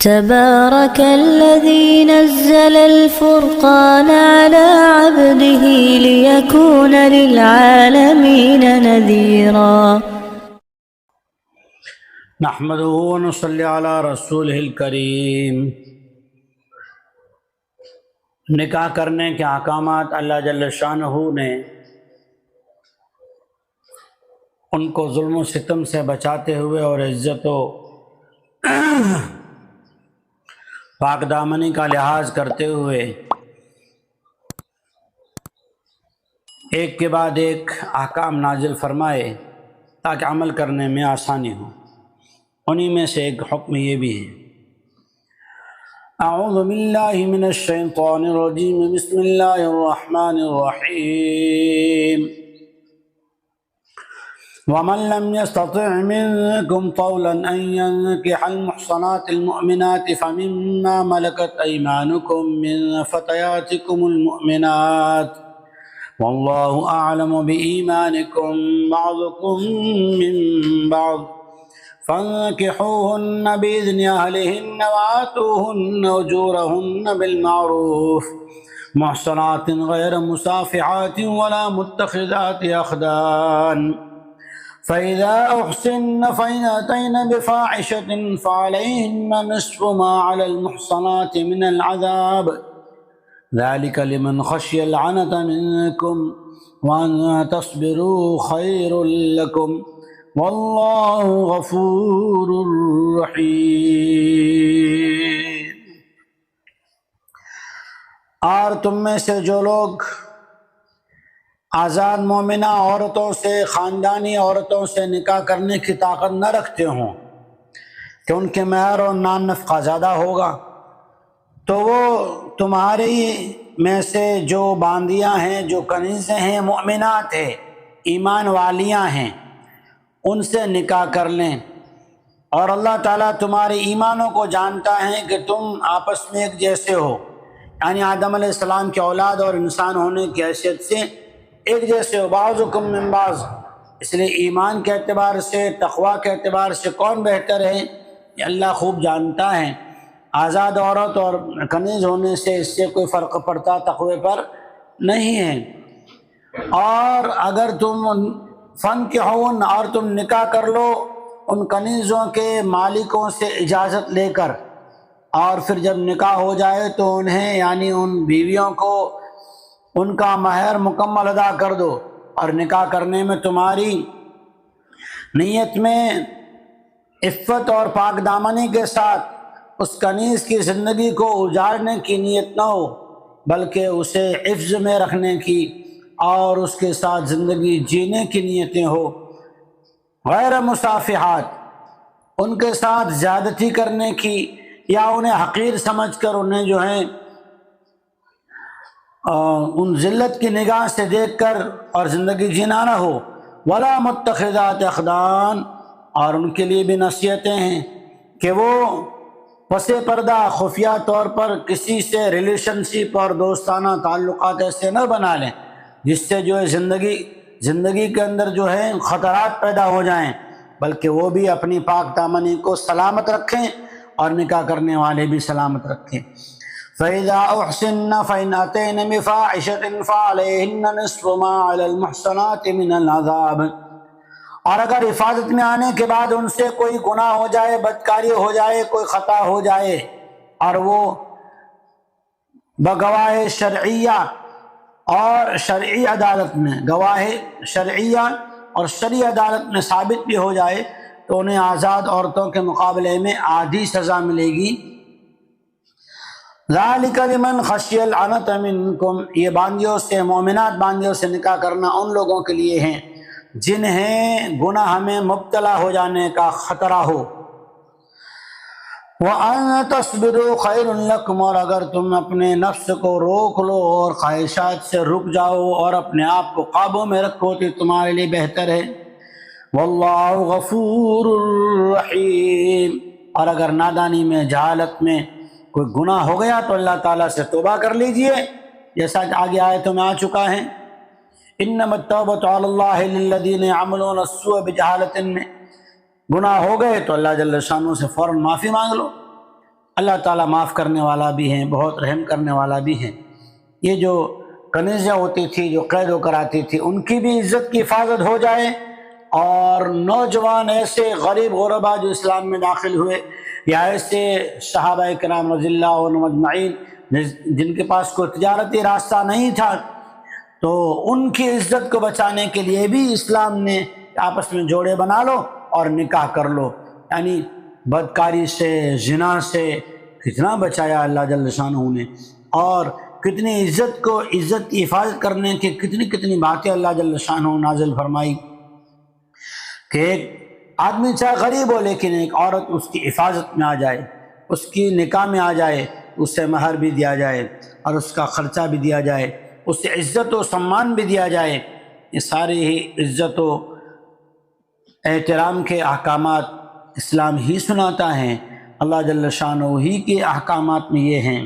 تبارك الذي نزل الفرقان على عبده ليكون للعالمين نذيرا نحمده ونصلي على رسوله الکریم۔ نکاح کرنے کے احکامات اللہ جل شانہ نے ان کو ظلم و ستم سے بچاتے ہوئے اور عزت و پاک دامنی کا لحاظ کرتے ہوئے ایک کے بعد ایک احکام نازل فرمائے تاکہ عمل کرنے میں آسانی ہو۔ انہی میں سے ایک حکم یہ بھی ہے۔ اعوذ باللہ من الشیطان الرجیم، بسم اللہ الرحمن الرحیم۔ ومن لم يستطع منكم طولا أن ينكح المحصنات المؤمنات فمما ملكت أيمانكم من فتياتكم المؤمنات والله أعلم بإيمانكم بعضكم من بعض فانكحوهن بإذن أهلهن وآتوهن أجورهن بالمعروف محصنات غير مسافحات ولا متخذات أخدان فإذا أحسن فإن أتين بفاحشة فعليهن نصف ما على المحصنات من العذاب ذلك لمن خشي العنة منكم وأن تصبروا خير لكم والله غفور رحيم۔ اور تم میں سے جو لوگ آزاد مومنہ عورتوں سے، خاندانی عورتوں سے نکاح کرنے کی طاقت نہ رکھتے ہوں کہ ان کے مہر اور نان نفقہ زیادہ ہوگا، تو وہ تمہاری میں سے جو باندیاں ہیں، جو کنیزیں ہیں، مؤمنات ہیں، ایمان والیاں ہیں، ان سے نکاح کر لیں۔ اور اللہ تعالیٰ تمہارے ایمانوں کو جانتا ہے کہ تم آپس میں ایک جیسے ہو، یعنی آدم علیہ السلام کی اولاد اور انسان ہونے کی حیثیت سے ایک جیسے ہو، بعضکم من بعض۔ اس لیے ایمان کے اعتبار سے، تقویٰ کے اعتبار سے کون بہتر ہے یہ اللہ خوب جانتا ہے۔ آزاد عورت اور کنیز ہونے سے اس سے کوئی فرق پڑتا تقوی پر نہیں ہے۔ اور اگر تم فانکحوہن، اور تم نکاح کر لو ان کنیزوں کے مالکوں سے اجازت لے کر، اور پھر جب نکاح ہو جائے تو انہیں یعنی ان بیویوں کو ان کا مہر مکمل ادا کر دو، اور نکاح کرنے میں تمہاری نیت میں عفت اور پاک دامنی کے ساتھ اس کنیز کی زندگی کو اجاڑنے کی نیت نہ ہو، بلکہ اسے حفظ میں رکھنے کی اور اس کے ساتھ زندگی جینے کی نیتیں ہو۔ غیر مسافحات، ان کے ساتھ زیادتی کرنے کی یا انہیں حقیر سمجھ کر انہیں جو ہے ان ذلت کی نگاہ سے دیکھ کر اور زندگی جینا نہ ہو۔ ولا متخذات اخدان، اور ان کے لیے بھی نصیحتیں ہیں کہ وہ پس پردہ خفیہ طور پر کسی سے ریلیشن شپ اور دوستانہ تعلقات ایسے نہ بنا لیں جس سے جو ہے زندگی کے اندر جو ہے خطرات پیدا ہو جائیں، بلکہ وہ بھی اپنی پاک دامنی کو سلامت رکھیں اور نکاح کرنے والے بھی سلامت رکھیں۔ فَإِذَا أُحْسِنَّ فَإِنْ أَتَيْنَ بِفَاحِشَةٍ فَعَلَيْهِنَّ نِصْفُ مَا عَلَى الْمُحْصَنَاتِ مِنَ الْعَذَابِ، اور اگر حفاظت میں آنے کے بعد ان سے کوئی گناہ ہو جائے، بدکاری ہو جائے، کوئی خطا ہو جائے، اور وہ بگواہ شرعیہ اور شرعی عدالت میں، گواہ شرعیہ اور شرعی عدالت میں ثابت بھی ہو جائے تو انہیں آزاد عورتوں کے مقابلے میں آدھی سزا ملے گی۔ ذالک لمن خشی العنت منکم، یہ باندیوں سے، مومنات باندیوں سے نکاح کرنا ان لوگوں کے لیے ہیں جنہیں گناہ میں مبتلا ہو جانے کا خطرہ ہو۔ وَأَن تَصْبِرُوا خَيْرٌ لَكُمْ، اور اگر تم اپنے نفس کو روک لو اور خواہشات سے رک جاؤ اور اپنے آپ کو قابو میں رکھو تو تمہارے لیے بہتر ہے۔ واللہ غفور رحیم، اور اگر نادانی میں، جہالت میں کوئی گناہ ہو گیا تو اللہ تعالیٰ سے توبہ کر لیجئے، جیسا آگے آیتوں میں آ چکا ہے۔ انما التوبۃ علی اللہ للذین یعملون السوء بجہالۃ، میں گناہ ہو گئے تو اللہ جل شانہ سے فوراً معافی مانگ لو۔ اللہ تعالیٰ معاف کرنے والا بھی ہیں، بہت رحم کرنے والا بھی ہیں۔ یہ جو کنیزیاں ہوتی تھی، جو قید ہو کر آتی تھی، ان کی بھی عزت کی حفاظت ہو جائے، اور نوجوان ایسے غریب غربا جو اسلام میں داخل ہوئے، یا ایسے صحابہ کرام رضی اللہ عنہم اجمعین جن کے پاس کوئی تجارتی راستہ نہیں تھا، تو ان کی عزت کو بچانے کے لیے بھی اسلام نے آپس میں جوڑے بنا لو اور نکاح کر لو۔ یعنی بدکاری سے، زنا سے کتنا بچایا اللہ جل شانہ نے، اور کتنی عزت کی حفاظت کرنے کی کتنی باتیں اللہ جل شانہ نازل فرمائی، کہ ایک آدمی چاہے غریب ہو لیکن ایک عورت اس کی حفاظت میں آ جائے، اس کی نکاح میں آ جائے، اسے مہر بھی دیا جائے اور اس کا خرچہ بھی دیا جائے، اسے عزت و سمان بھی دیا جائے۔ یہ سارے ہی عزت و احترام کے احکامات اسلام ہی سناتا ہے۔ اللہ جل شانہ ہی کے احکامات میں یہ ہیں،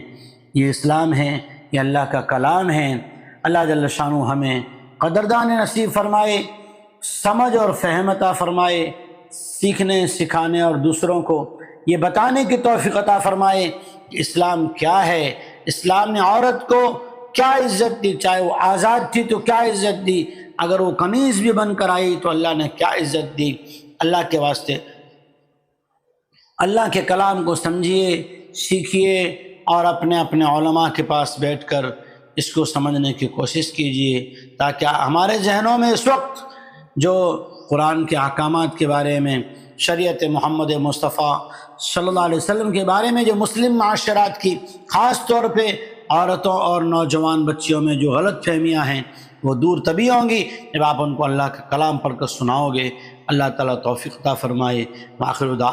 یہ اسلام ہے، یہ اللہ کا کلام ہے۔ اللہ جل شانہ ہمیں قدردان نصیب فرمائے، سمجھ اور فہم عطا فرمائے، سیکھنے، سکھانے اور دوسروں کو یہ بتانے کی توفیق عطا فرمائے کہ اسلام کیا ہے، اسلام نے عورت کو کیا عزت دی، چاہے وہ آزاد تھی تو کیا عزت دی، اگر وہ کنیز بھی بن کر آئی تو اللہ نے کیا عزت دی۔ اللہ کے واسطے اللہ کے کلام کو سمجھیے، سیکھیے، اور اپنے علماء کے پاس بیٹھ کر اس کو سمجھنے کی کوشش کیجیے، تاکہ ہمارے ذہنوں میں اس وقت جو قرآن کے احکامات کے بارے میں، شریعت محمد مصطفیٰ صلی اللہ علیہ وسلم کے بارے میں جو مسلم معاشرات کی خاص طور پہ عورتوں اور نوجوان بچیوں میں جو غلط فہمیاں ہیں، وہ دور تبھی ہوں گی جب آپ ان کو اللہ کا کلام پڑھ کر سناؤ گے۔ اللہ تعالیٰ توفیق عطا فرمائے۔ وآخر دعوانا